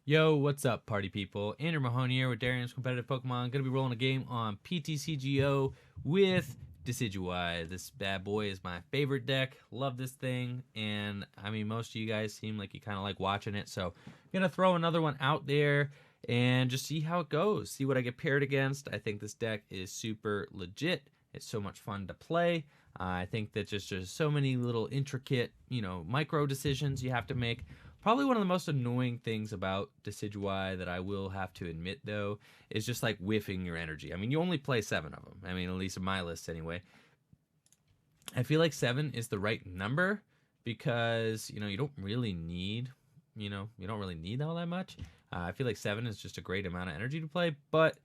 Yo, what's up, party people? Andrew Mahone here with Darian's Competitive Pokemon. Gonna be rolling a game on PTCGO with Decidueye. This bad boy is my favorite deck. Love this thing, and I mean, most of you guys seem like you kind of like watching it, so I'm gonna throw another one out there and just see how it goes. See what I get paired against. I think this deck is super legit. It's so much fun to play. I think that just so many little intricate, micro decisions you have to make. Probably one of the most annoying things about Decidueye that I will have to admit, though, is just like whiffing your energy. I mean, you only play 7 of them. I mean, at least in my list anyway. I feel like 7 is the right number because, you don't really need, you don't really need all that much. I feel like 7 is just a great amount of energy to play, but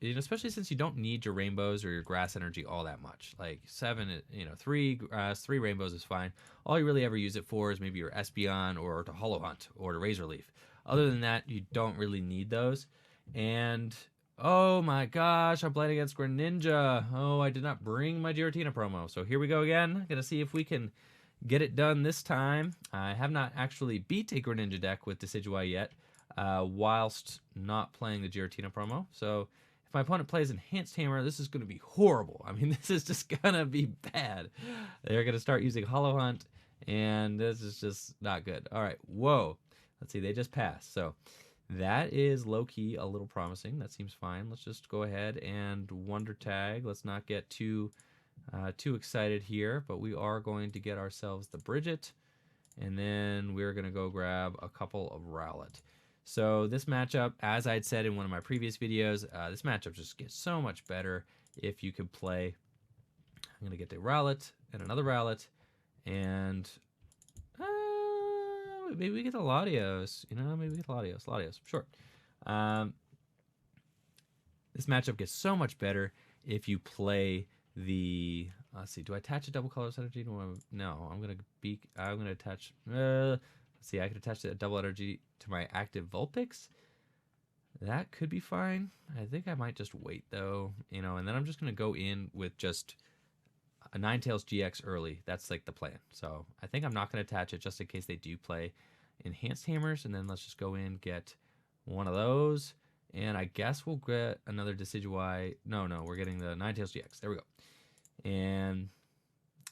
especially since you don't need your rainbows or your grass energy all that much. Like 7, three grass, 3 rainbows is fine. All you really ever use it for is maybe your Espeon or to Hollow Hunt or to Razor Leaf. Other than that, you don't really need those. And oh my gosh, I'm playing against Greninja. Oh, I did not bring my Giratina promo. So here we go again. Gonna see if we can get it done this time. I have not actually beat a Greninja deck with Decidueye yet. Whilst not playing the Giratina promo. So if my opponent plays Enhanced Hammer, this is going to be horrible. I mean, this is just going to be bad. They're going to start using Hollow Hunt, and this is just not good. All right, whoa. Let's see, they just passed. So that is low-key a little promising. That seems fine. Let's just go ahead and Wonder Tag. Let's not get too excited here, but we are going to get ourselves the Bridget, and then we're going to go grab a couple of Rowlet. So this matchup, as I'd said in one of my previous videos, this matchup just gets so much better if you could play. I'm going to get a Rowlet and another Rowlet, and maybe we get the Latios. Maybe we get the Latios. Latios, sure. This matchup gets so much better if you play the... Let's see, do I attach a double color energy? No, I'm going to attach... Let's see, I could attach a double energy to my active Vulpix. That could be fine. I think I might just wait, though. And then I'm just going to go in with just a Ninetales GX early. That's like the plan. So I think I'm not going to attach it just in case they do play Enhanced Hammers. And then let's just go in, get one of those. And I guess we'll get another Decidueye. No, we're getting the Ninetales GX. There we go. And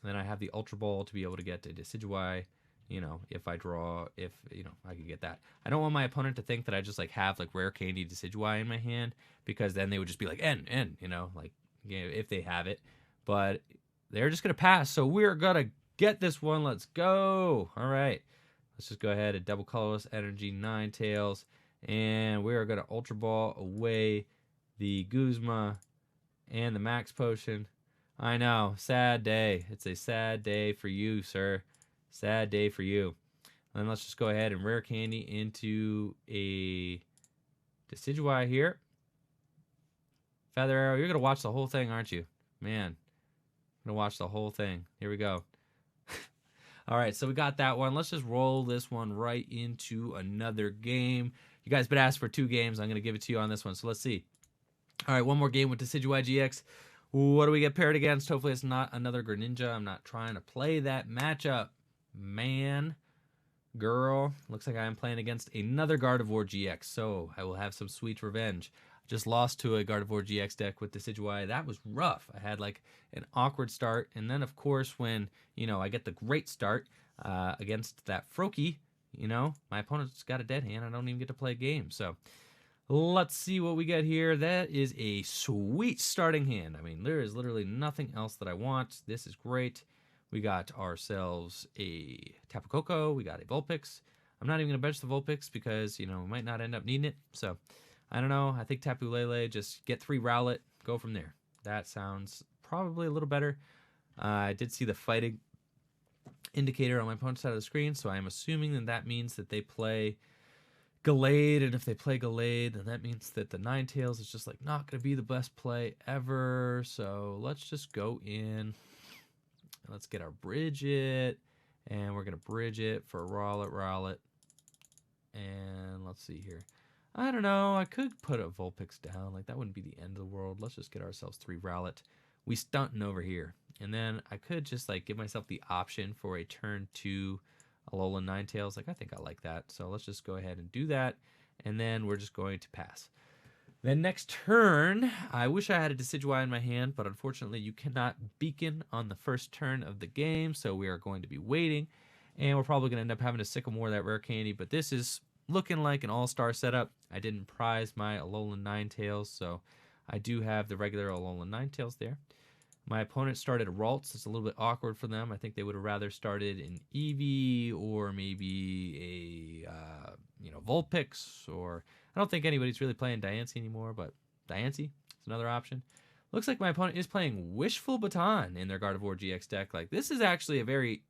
then I have the Ultra Ball to be able to get a Decidueye. If I draw, I could get that. I don't want my opponent to think that I just have rare candy Decidueye in my hand, because then they would just be like, N, if they have it. But they're just going to pass. So we're going to get this one. Let's go. All right. Let's just go ahead and double colorless energy Ninetales. And we are going to Ultra Ball away the Guzma and the Max Potion. I know. Sad day. It's a sad day for you, sir. Sad day for you. And then let's just go ahead and rare candy into a Decidueye here. Feather Arrow, you're going to watch the whole thing, aren't you? Man, I'm going to watch the whole thing. Here we go. All right, so we got that one. Let's just roll this one right into another game. You guys been asked for 2 games. I'm going to give it to you on this one, so let's see. All right, one more game with Decidueye GX. What do we get paired against? Hopefully it's not another Greninja. I'm not trying to play that matchup. Man, girl, looks like I am playing against another Gardevoir GX, so I will have some sweet revenge. I just lost to a Gardevoir GX deck with Decidueye. That was rough. I had an awkward start, and then of course when I get the great start against that Froakie, my opponent's got a dead hand. I don't even get to play a game. So let's see what we get here. That is a sweet starting hand. I mean, there is literally nothing else that I want. This is great. We got ourselves a Tapu Koko. We got a Vulpix. I'm not even going to bench the Vulpix because, we might not end up needing it. So, I don't know. I think Tapu Lele, just get 3 Rowlet, go from there. That sounds probably a little better. I did see the fighting indicator on my opponent's side of the screen, so I'm assuming that means that they play Gallade, and if they play Gallade, then that means that the Ninetales is just not going to be the best play ever. So, let's just go in. Let's get our Bridget, and we're going to bridge it for Rowlet. And let's see here. I don't know. I could put a Vulpix down. That wouldn't be the end of the world. Let's just get ourselves 3 Rowlet. We stunting over here. And then I could just give myself the option for a turn 2 Alolan Ninetales. Like, I think I like that. So let's just go ahead and do that. And then we're just going to pass. Then next turn, I wish I had a Decidueye in my hand, but unfortunately you cannot beacon on the first turn of the game, so we are going to be waiting. And we're probably going to end up having to Sycamore that rare candy, but this is looking like an all-star setup. I didn't prize my Alolan Ninetales, so I do have the regular Alolan Ninetales there. My opponent started Ralts. It's a little bit awkward for them. I think they would have rather started an Eevee or maybe a Vulpix, or I don't think anybody's really playing Diancie anymore, but Diancie is another option. Looks like my opponent is playing Wishful Baton in their Gardevoir GX deck. Like, this is actually a very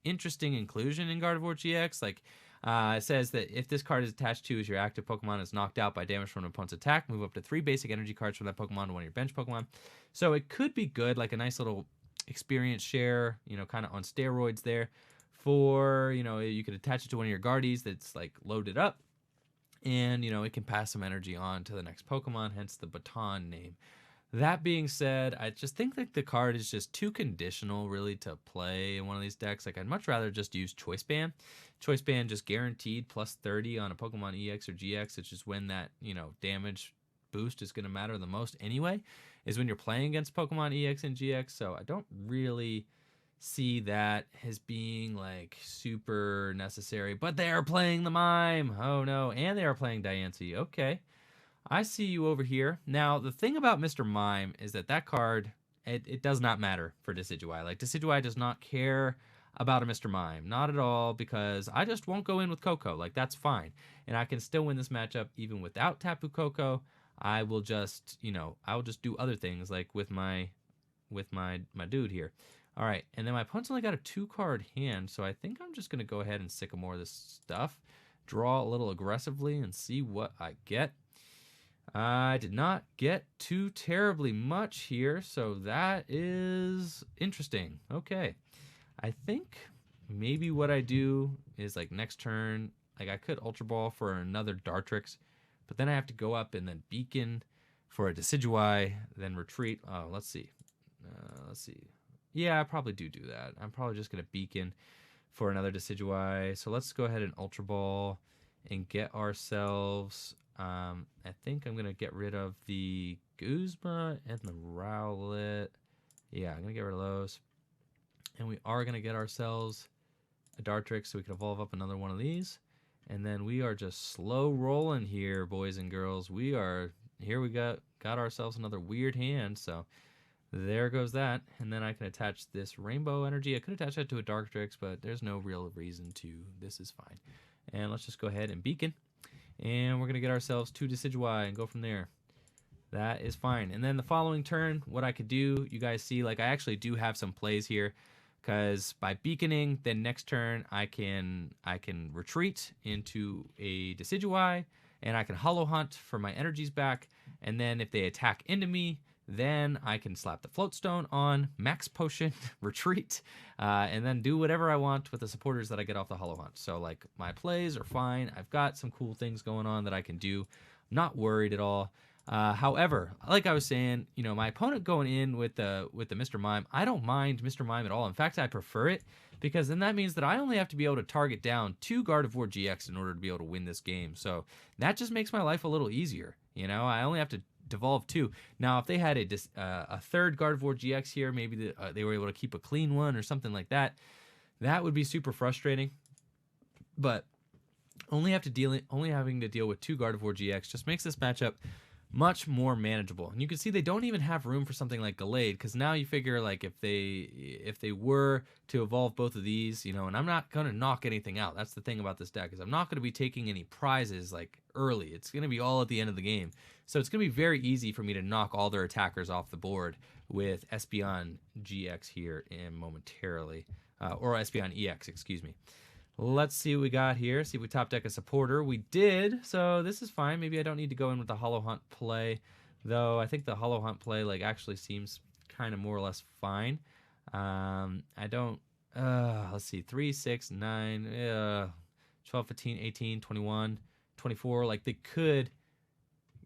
interesting inclusion in Gardevoir GX. Like, it says that if this card is attached to as your active Pokemon is knocked out by damage from an opponent's attack, move up to 3 basic energy cards from that Pokemon to one of your bench Pokemon. So it could be good, like a nice little experience share, kind of on steroids there. For, you could attach it to one of your Guardies that's like loaded up, and, it can pass some energy on to the next Pokemon, hence the Baton name. That being said, I just think that the card is just too conditional, really, to play in one of these decks. Like, I'd much rather just use Choice Band. Choice Band just guaranteed plus 30 on a Pokemon EX or GX, which is when that, damage boost is going to matter the most anyway, is when you're playing against Pokemon EX and GX. So I don't really see that as being like super necessary, but they are playing the Mime. Oh no, and they are playing Diancie. Okay, I see you over here. Now the thing about Mr. Mime is that card, it does not matter for Decidueye. Like, Decidueye does not care about a Mr. Mime, not at all, because I just won't go in with Coco. Like, that's fine, and I can still win this matchup even without Tapu Koko. I will just, I will just do other things, like with my dude here. All right, and then my opponent's only got a 2-card hand, so I think I'm just going to go ahead and Sycamore this stuff, draw a little aggressively, and see what I get. I did not get too terribly much here, so that is interesting. Okay, I think maybe what I do is, like, next turn, like, I could Ultra Ball for another Dartrix, but then I have to go up and then Beacon for a Decidueye, then retreat. Oh, let's see. Yeah, I probably do that. I'm probably just going to Beacon for another Decidueye. So let's go ahead and Ultra Ball and get ourselves... I think I'm going to get rid of the Guzma and the Rowlet. Yeah, I'm going to get rid of those. And we are going to get ourselves a Dartrix so we can evolve up another one of these. And then we are just slow rolling here, boys and girls. Here we got ourselves another weird hand, so... There goes that, and then I can attach this Rainbow Energy. I could attach that to a Dartrix, but there's no real reason to. This is fine. And let's just go ahead and Beacon, and we're going to get ourselves 2 Decidueye and go from there. That is fine. And then the following turn, what I could do, you guys see, like, I actually do have some plays here, because by Beaconing, then next turn I can retreat into a Decidueye, and I can Hollow Hunt for my energies back, and then if they attack into me, then I can slap the Float Stone on, Max Potion, retreat, and then do whatever I want with the supporters that I get off the Hollow Hunt. So, like, my plays are fine. I've got some cool things going on that I can do. I'm not worried at all. However, like I was saying, my opponent going in with the Mr. Mime, I don't mind Mr. Mime at all. In fact, I prefer it, because then that means that I only have to be able to target down 2 Gardevoir GX in order to be able to win this game. So that just makes my life a little easier. I only have to devolve 2. Now, if they had a 3rd Gardevoir GX here, maybe they were able to keep a clean one or something like that. That would be super frustrating. But only having to deal with 2 Gardevoir GX just makes this matchup much more manageable. And you can see they don't even have room for something like Gallade, because now you figure, like, if they were to evolve both of these, and I'm not going to knock anything out. That's the thing about this deck, is I'm not going to be taking any prizes, like, early. It's going to be all at the end of the game. So it's going to be very easy for me to knock all their attackers off the board with Espeon GX here in momentarily. Or Espeon EX, excuse me. Let's see what we got here. See if we top deck a supporter. We did, so this is fine. Maybe I don't need to go in with the Hollow Hunt play, though I think the Hollow Hunt play, like, actually seems kind of more or less fine. I don't, let's see, 3, 6, 9, 12, 15, 18, 21, 24. Like, they could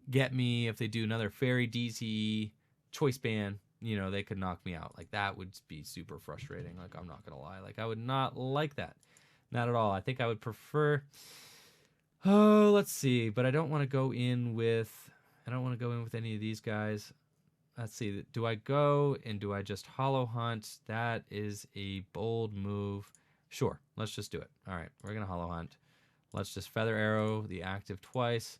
get me if they do another Fairy DCE Choice Band. They could knock me out. Like, that would be super frustrating. Like, I'm not going to lie. Like, I would not like that. Not at all. I think I would prefer. Oh, let's see. But I don't want to go in with. I don't want to go in with any of these guys. Let's see. Do I go and do I just hollow hunt? That is a bold move. Sure. Let's just do it. All right. We're going to hollow hunt. Let's just feather arrow the active twice.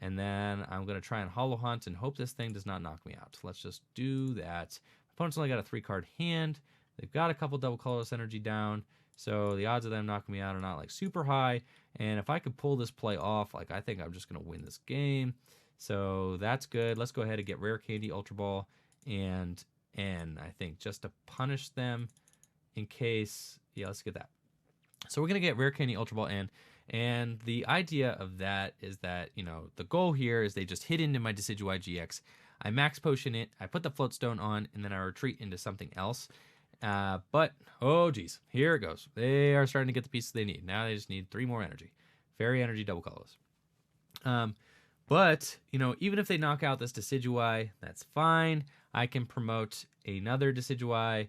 And then I'm going to try and hollow hunt and hope this thing does not knock me out. Let's just do that. Opponent's only got a 3-card hand. They've got a couple double colorless energy down. So the odds of them knocking me out are not like super high. And if I could pull this play off, like I think I'm just going to win this game. So that's good. Let's go ahead and get Rare Candy, Ultra Ball, and N, I think, just to punish them in case. Yeah, let's get that. So we're going to get Rare Candy, Ultra Ball, N. And the idea of that is that, you know, the goal here is they just hit into my Decidueye GX. I max potion it, I put the Floatstone on, and then I retreat into something else. But, oh geez, here it goes. They are starting to get the pieces they need. Now they just need 3 more energy. Fairy energy, double colors. But, you know, even if they knock out this Decidueye, that's fine. I can promote another Decidueye,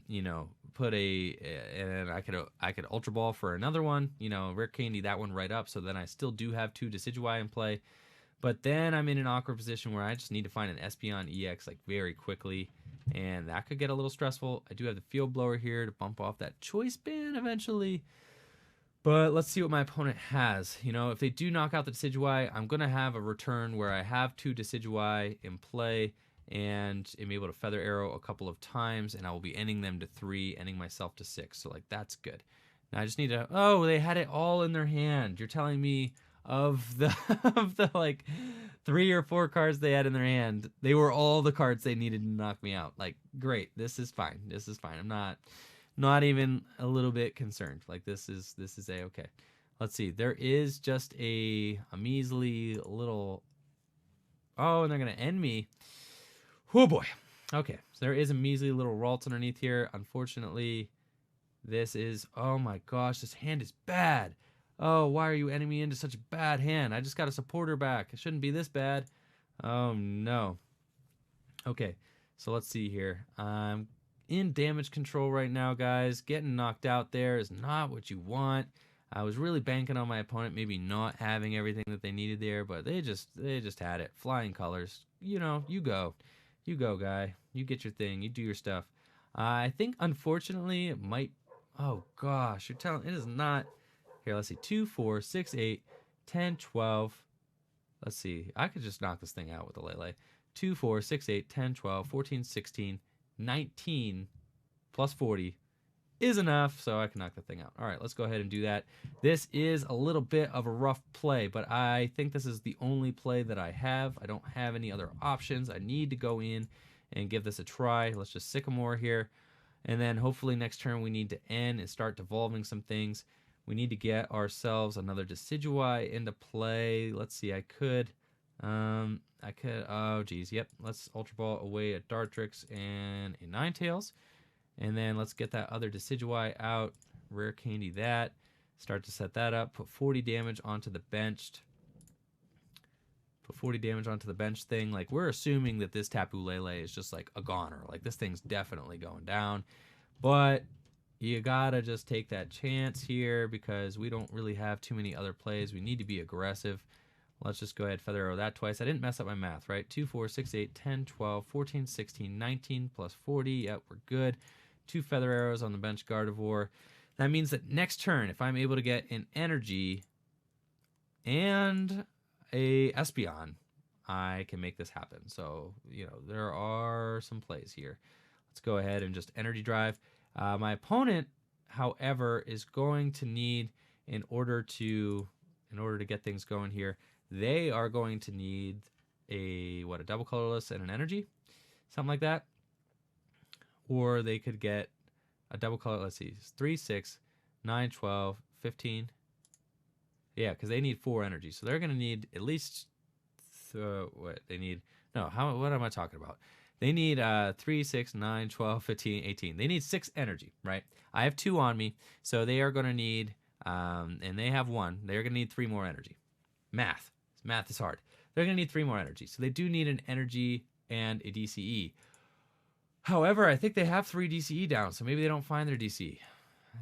you know, and I could Ultra Ball for another one, you know, Rare Candy that one right up, so then I still do have 2 Decidueye in play. But then I'm in an awkward position where I just need to find an Espeon EX like very quickly, and that could get a little stressful. I do have the Field Blower here to bump off that Choice Band eventually. But let's see what my opponent has. You know, if they do knock out the Decidueye, I'm going to have a return where I have 2 Decidueye in play and am able to Feather Arrow a couple of times, and I will be ending them to 3, ending myself to 6. So, like, that's good. Now I just need to... Oh, they had it all in their hand. You're telling me of the, of the, like, 3 or 4 cards they had in their hand, they were all the cards they needed to knock me out. Like, great. This is fine. This is fine. I'm not even a little bit concerned. Like, this is a-okay. Let's see. There is just a measly little... Oh, and they're going to end me. Oh, boy. Okay. So there is a measly little Ralt underneath here. Unfortunately, this is... Oh, my gosh. This hand is bad. Oh, why are you ending me into such a bad hand? I just got a supporter back. It shouldn't be this bad. Oh, no. Okay. So let's see here. I'm in damage control right now, guys. Getting knocked out there is not what you want. I was really banking on my opponent maybe not having everything that they needed there, but they just had it. Flying colors. You know, you go. You go, guy. You get your thing. You do your stuff. I think, unfortunately, it might... Oh, gosh. You're telling... It is not... Here, let's see. 2, 4, 6, 8, 10, 12. Let's see. I could just knock this thing out with a Lele. 2, 4, 6, 8, 10, 12, 14, 16, 19 plus 40 is enough, so I can knock the thing out. All right, let's go ahead and do that. This is a little bit of a rough play, but I think this is the only play that I have. I don't have any other options. I need to go in and give this a try. Let's just Sycamore here, and then hopefully next turn we need to end and start devolving some things. We need to get ourselves another Decidueye into play. Let's see, I could, oh geez, yep. Let's Ultra Ball away a Dartrix and a Ninetales. And then let's get that other Decidueye out, Rare Candy that, start to set that up, put 40 damage onto the bench. Put 40 damage onto the bench thing. Like, we're assuming that this Tapu Lele is just like a goner. Like, this thing's definitely going down. But you gotta just take that chance here because we don't really have too many other plays. We need to be aggressive. Let's just go ahead, Feather Arrow that twice. I didn't mess up my math, right? 2, 4, 6, 8, 10, 12, 14, 16, 19 plus 40. Yep, we're good. 2 Feather Arrows on the bench Gardevoir. That means that next turn, if I'm able to get an energy and a Espeon, I can make this happen. So, you know, there are some plays here. Let's go ahead and just energy drive. My opponent, however, is going to need, in order to get things going here, they are going to need a double colorless and an energy, something like that. Or they could get a double color. Let's see, 3, 6, 9, 12, 15. Yeah, because they need 4 energy, so they're going to need at least what they need. No, what am I talking about? They need 3, 6, 9, 12, 15, 18. They need 6 energy, right? I have 2 on me, so they are going to need, and they have 1. They're going to need 3 more energy. Math is hard. They're going to need 3 more energy, so they do need an energy and a DCE. However, I think they have 3 DCE down, so maybe they don't find their DCE.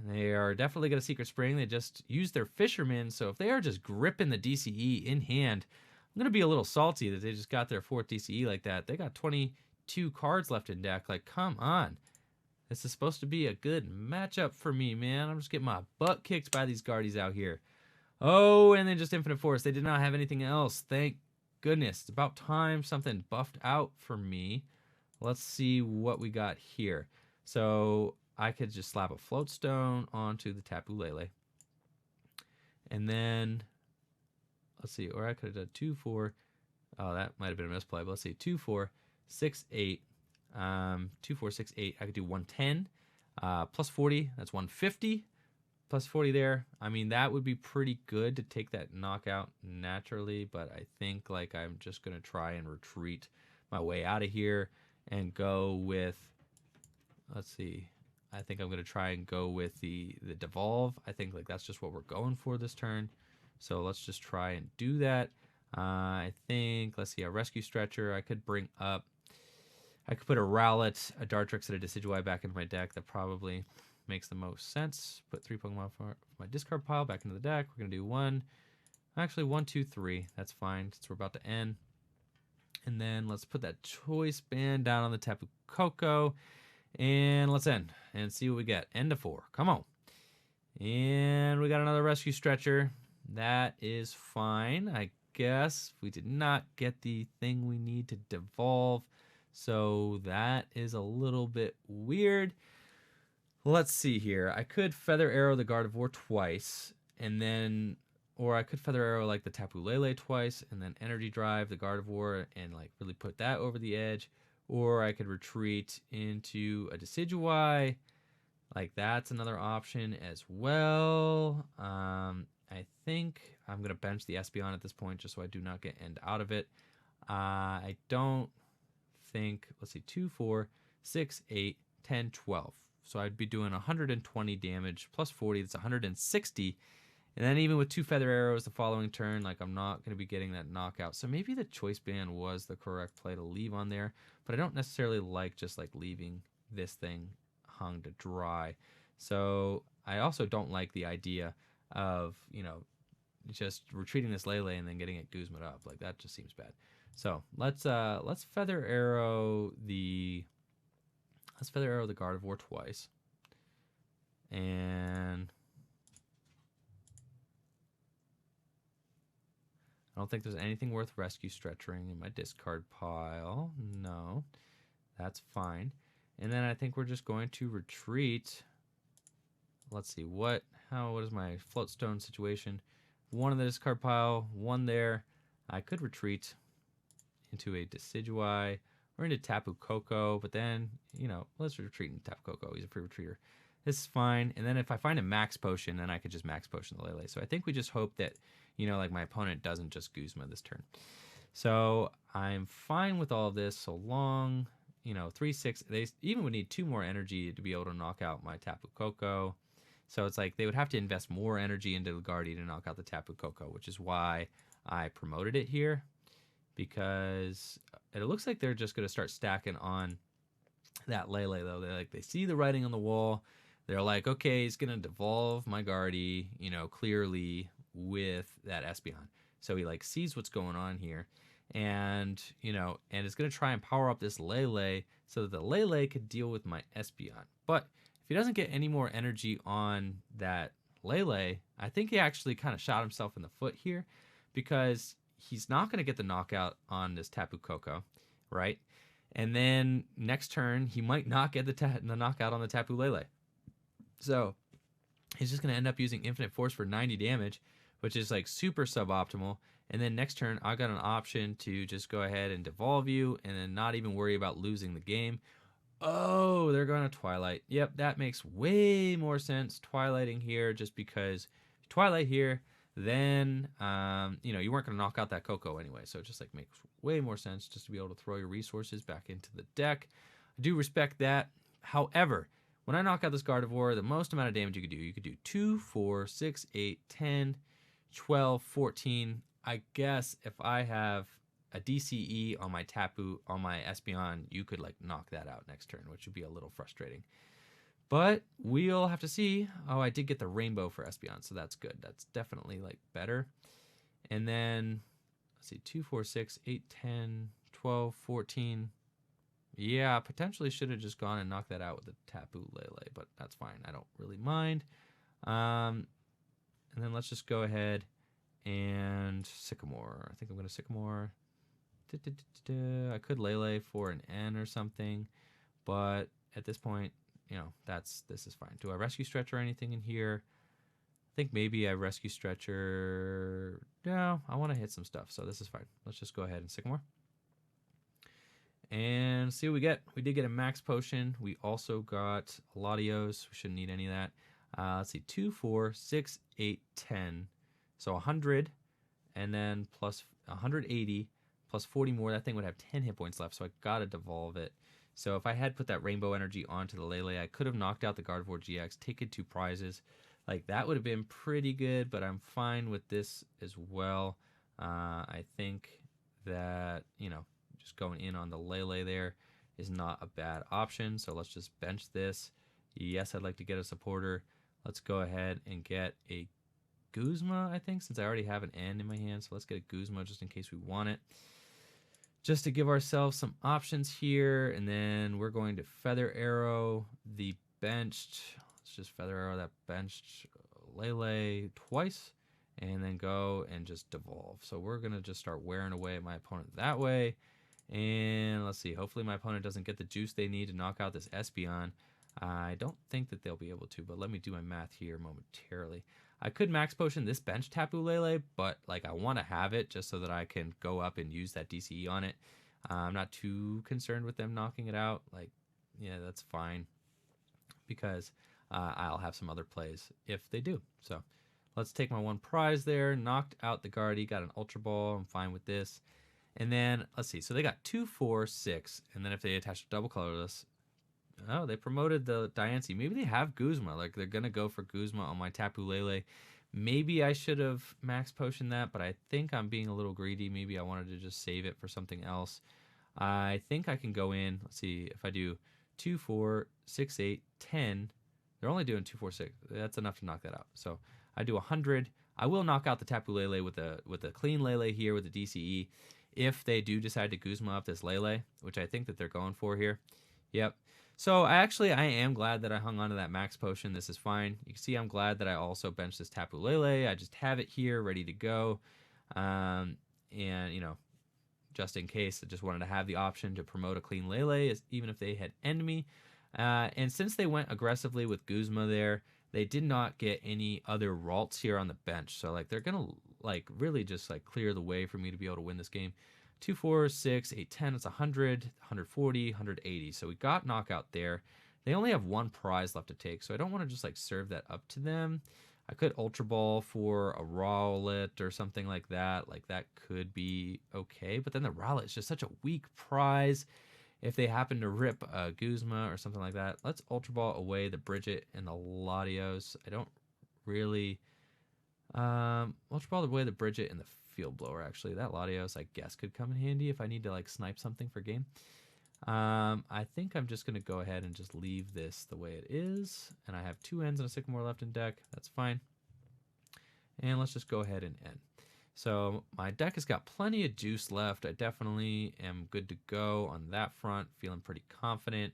They are definitely going to Secret Spring. They just used their Fisherman, so if they are just gripping the DCE in hand, I'm going to be a little salty that they just got their 4th DCE like that. They got 22 cards left in deck. Like, come on. This is supposed to be a good matchup for me, man. I'm just getting my butt kicked by these Guardies out here. Oh, and then just Infinite Force. They did not have anything else. Thank goodness. It's about time something buffed out for me. Let's see what we got here. So I could just slap a Float Stone onto the Tapu Lele. And then, let's see, or I could have done 2, 4. Oh, that might have been a misplay, but let's see, 2, 4, 6, 8. 2, 4, 6, 8. I could do 110. Plus 40, that's 150. Plus 40 there. I mean, that would be pretty good to take that knockout naturally, but I think like I'm just going to try and retreat my way out of here and go with, let's see, I think I'm going to try and go with the Devolve. I think like that's just what we're going for this turn. So let's just try and do that. I think, let's see, a Rescue Stretcher. I could bring up, I could put a Rowlet, a Dartrix, and a Decidueye back into my deck. That probably makes the most sense. Put 3 Pokemon from my discard pile back into the deck. We're going to do 1, 2, 3. That's fine since we're about to end. And then let's put that Choice Band down on the Tapu Koko. And let's end and see what we get. End of 4. Come on. And we got another Rescue Stretcher. That is fine, I guess. We did not get the thing we need to devolve. So that is a little bit weird. Let's see here. I could Feather Arrow the Gardevoir twice. And then, or I could Feather Arrow like the Tapu Lele twice. And then Energy Drive the Gardevoir and like really put that over the edge. Or I could retreat into a Decidueye. Like that's another option as well. I think I'm going to bench the Espeon at this point just so I do not get end out of it. I don't think, let's see, 2, 4, 6, 8, 10, 12. So I'd be doing 120 damage plus 40. That's 160. And then even with 2 Feather Arrows the following turn, like I'm not going to be getting that knockout. So maybe the Choice Band was the correct play to leave on there. But I don't necessarily like just like leaving this thing hung to dry. So I also don't like the idea of, you know, just retreating this Lele and then getting it Guzma up. Like that just seems bad. So let's Feather Arrow the Gardevoir twice. And I don't think there's anything worth Rescue Stretching in my discard pile. No, that's fine. And then I think we're just going to retreat. Let's see, what is my Floatstone situation? 1 in the discard pile, 1 there. I could retreat into a Decidueye or into Tapu Koko, but then, you know, let's retreat into Tapu Koko. He's a free retreater. This is fine. And then if I find a Max Potion, then I could just Max Potion the Lele. So I think we just hope that, you know, like my opponent doesn't just Guzma this turn. So I'm fine with all of this so long, you know, 3, 6. They even would need 2 more energy to be able to knock out my Tapu Koko. So it's like they would have to invest more energy into the Guardian to knock out the Tapu Koko, which is why I promoted it here. Because it looks like they're just going to start stacking on that Lele, though. They see the writing on the wall. They're like, okay, he's going to devolve my Guardy, you know, clearly with that Espeon. So he like sees what's going on here. And, you know, and is going to try and power up this Lele so that the Lele could deal with my Espeon. But if he doesn't get any more energy on that Lele, I think he actually kind of shot himself in the foot here, because he's not going to get the knockout on this Tapu Koko, right? And then next turn, he might not get the knockout on the Tapu Lele. So he's just going to end up using Infinite Force for 90 damage, which is like super suboptimal. And then next turn, I got an option to just go ahead and devolve you and then not even worry about losing the game. Oh, they're going to Twilight. Yep, that makes way more sense. Twilighting here just because Twilight here, then, you know, you weren't going to knock out that Koko anyway. So it just like makes way more sense just to be able to throw your resources back into the deck. I do respect that. However, when I knock out this Gardevoir, the most amount of damage you could do 2, 4, 6, 8, 10, 12, 14. I guess if I have a DCE on my Tapu, on my Espeon, you could like knock that out next turn, which would be a little frustrating. But we'll have to see. Oh, I did get the rainbow for Espeon, so that's good. That's definitely like better. And then, let's see, 2, 4, 6, 8, 10, 12, 14. Yeah, potentially should have just gone and knocked that out with the Tapu Lele, but that's fine. I don't really mind. And then let's just go ahead and Sycamore. I think I'm going to Sycamore. I could Lele for an N or something, but at this point, you know, this is fine. Do I Rescue Stretcher or anything in here? I think maybe I Rescue Stretcher. No, I want to hit some stuff, so this is fine. Let's just go ahead and Sycamore. And see what we get. We did get a Max Potion. We also got Latios. We shouldn't need any of that. Let's see, 2, 4, 6, 8, 10. So 100, and then plus 180, plus 40 more. That thing would have 10 hit points left, so I gotta devolve it. So if I had put that Rainbow Energy onto the Lele, I could have knocked out the Gardevoir GX, taken 2 prizes. Like, that would have been pretty good, but I'm fine with this as well. I think that, you know, just going in on the Lele there is not a bad option. So let's just bench this. Yes, I'd like to get a supporter. Let's go ahead and get a Guzma, I think, since I already have an N in my hand. So let's get a Guzma just in case we want it. Just to give ourselves some options here. And then we're going to Feather Arrow the benched. Let's just Feather Arrow that benched Lele twice. And then go and just devolve. So we're going to just start wearing away at my opponent that way. And let's see. Hopefully my opponent doesn't get the juice they need to knock out this Espeon. I don't think that they'll be able to, but let me do my math here momentarily. I could Max Potion this bench Tapu Lele, but like I want to have it just so that I can go up and use that DCE on it. I'm not too concerned with them knocking it out. Like, yeah, that's fine because I'll have some other plays if they do. So let's take my 1 prize there. Knocked out the Guardy, got an Ultra Ball. I'm fine with this. And then, let's see. So they got 2, 4, 6. And then if they attach a double colorless, oh, they promoted the Diancie. Maybe they have Guzma. Like, they're going to go for Guzma on my Tapu Lele. Maybe I should have Max Potion that, but I think I'm being a little greedy. Maybe I wanted to just save it for something else. I think I can go in. Let's see. If I do 2, 4, 6, 8, 10. They're only doing 2, 4, 6. That's enough to knock that out. So I do 100. I will knock out the Tapu Lele with a clean Lele here with the DCE. If they do decide to Guzma up this Lele, which I think that they're going for here. Yep. So I am glad that I hung on to that Max Potion. This is fine. You can see I'm glad that I also benched this Tapu Lele. I just have it here ready to go. And, you know, just in case, I just wanted to have the option to promote a clean Lele, even if they had ended me. And since they went aggressively with Guzma there, they did not get any other Ralts here on the bench. So, like, they're going to, like, really just, like, clear the way for me to be able to win this game. 2, 4, 6, 8, 10. It's 100, 140, 180. So we got knockout there. They only have 1 prize left to take, so I don't want to just, like, serve that up to them. I could Ultra Ball for a Rowlet or something like that. Like, that could be okay. But then the Rowlet is just such a weak prize. If they happen to rip a Guzma or something like that, let's Ultra Ball away the Bridget and the Latios. I don't really... Ultra Ball away the Bridget and the Field Blower, actually. That Latios, I guess, could come in handy if I need to, like, snipe something for game. I think I'm just going to go ahead and just leave this the way it is. And I have 2 Ns and a Sycamore left in deck. That's fine. And let's just go ahead and end. So my deck has got plenty of juice left. I definitely am good to go on that front. Feeling pretty confident.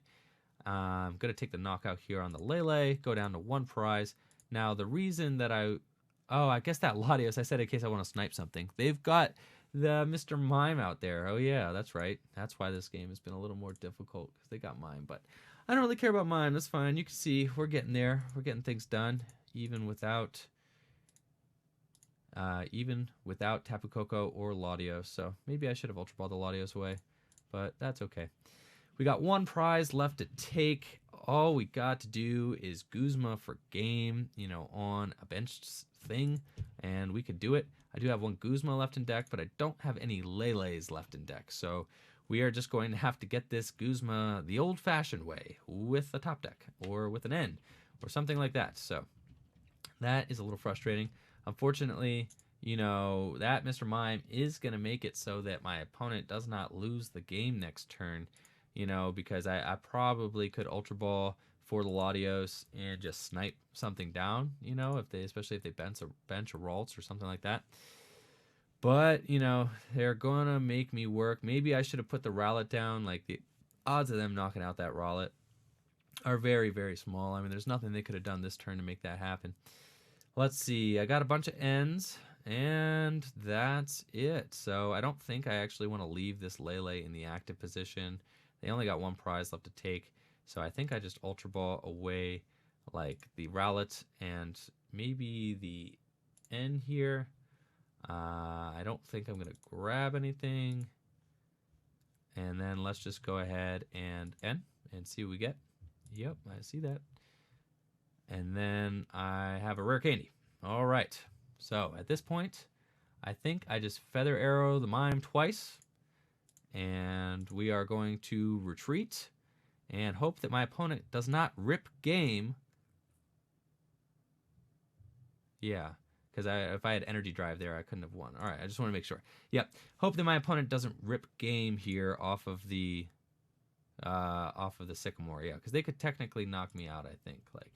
I'm going to take the knockout here on the Lele. Go down to 1 prize. Now, the reason that I guess that Latios, I said in case I want to snipe something. They've got the Mr. Mime out there. Oh, yeah, that's right. That's why this game has been a little more difficult, because they got Mime. But I don't really care about Mime. That's fine. You can see we're getting there. We're getting things done, even without Tapu Koko or Latios. So maybe I should have Ultra Balled the Latios away, but that's okay. We got 1 prize left to take. All we got to do is Guzma for game, you know, on a benched thing, and we could do it. I do have 1 Guzma left in deck, but I don't have any Leles left in deck, so we are just going to have to get this Guzma the old-fashioned way with a top deck or with an N or something like that. So that is a little frustrating. Unfortunately, you know, that Mr. Mime is going to make it so that my opponent does not lose the game next turn, you know, because I probably could Ultra Ball for the Latios and just snipe something down, you know, especially if they bench a Ralts or something like that. But, you know, they're going to make me work. Maybe I should have put the Rowlet down. Like, the odds of them knocking out that Rowlet are very, very small. I mean, there's nothing they could have done this turn to make that happen. Let's see. I got a bunch of ends, and that's it. So I don't think I actually want to leave this Lele in the active position. They only got one prize left to take. So I think I just Ultra Ball away, like, the Rowlet and maybe the N here. I don't think I'm going to grab anything. And then let's just go ahead and N and see what we get. Yep, I see that. And then I have a rare candy. All right. So at this point, I think I just Feather Arrow the Mime twice. And we are going to retreat and hope that my opponent does not rip game. Yeah. Because if I had Energy Drive there, I couldn't have won. All right, I just want to make sure. Yep. Hope that my opponent doesn't rip game here off of the Sycamore. Yeah, because they could technically knock me out, I think. Like,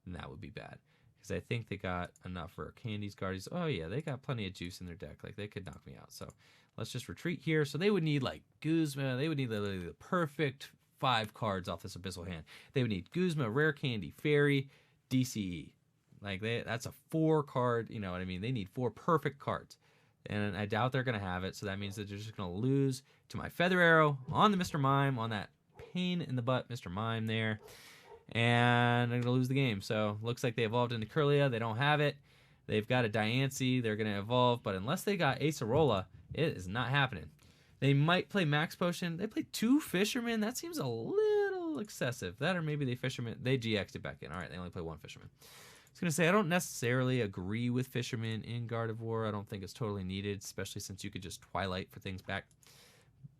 and that would be bad. Because I think they got enough rare candies, Guardies. Oh, yeah, they got plenty of juice in their deck. Like, they could knock me out. So let's just retreat here. So they would need, like, Guzma. They would need the perfect 5 cards off this Abyssal hand. They would need Guzma, Rare Candy, Fairy, DCE. Like, that's a 4-card, you know what I mean? They need 4 perfect cards. And I doubt they're going to have it, so that means that they're just going to lose to my Feather Arrow on the Mr. Mime, on that pain in the butt Mr. Mime there. And I'm going to lose the game. So, looks like they evolved into Kirlia. They don't have it. They've got a Diancie. They're going to evolve. But unless they got Acerola, it is not happening. They might play Max Potion. They play 2 Fishermen. That seems a little excessive. That or maybe they GX'd it back in. All right, they only play 1 Fisherman. I was going to say, I don't necessarily agree with Fisherman in Gardevoir. I don't think it's totally needed, especially since you could just Twilight for things back.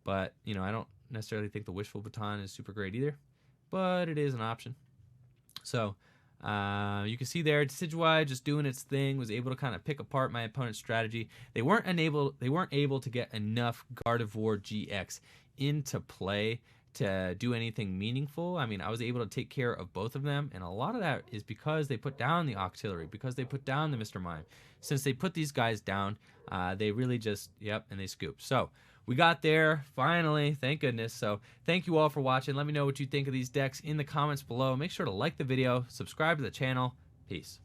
But, you know, I don't necessarily think the Wishful Baton is super great either. But it is an option. So, you can see there, Decidueye just doing its thing, was able to kind of pick apart my opponent's strategy. They weren't able to get enough Gardevoir GX into play to do anything meaningful. I mean, I was able to take care of both of them, and a lot of that is because they put down the Octillery, because they put down the Mr. Mime. Since they put these guys down, they really just, and they scoop. So, we got there, finally, thank goodness. So, thank you all for watching. Let me know what you think of these decks in the comments below. Make sure to like the video, subscribe to the channel. Peace.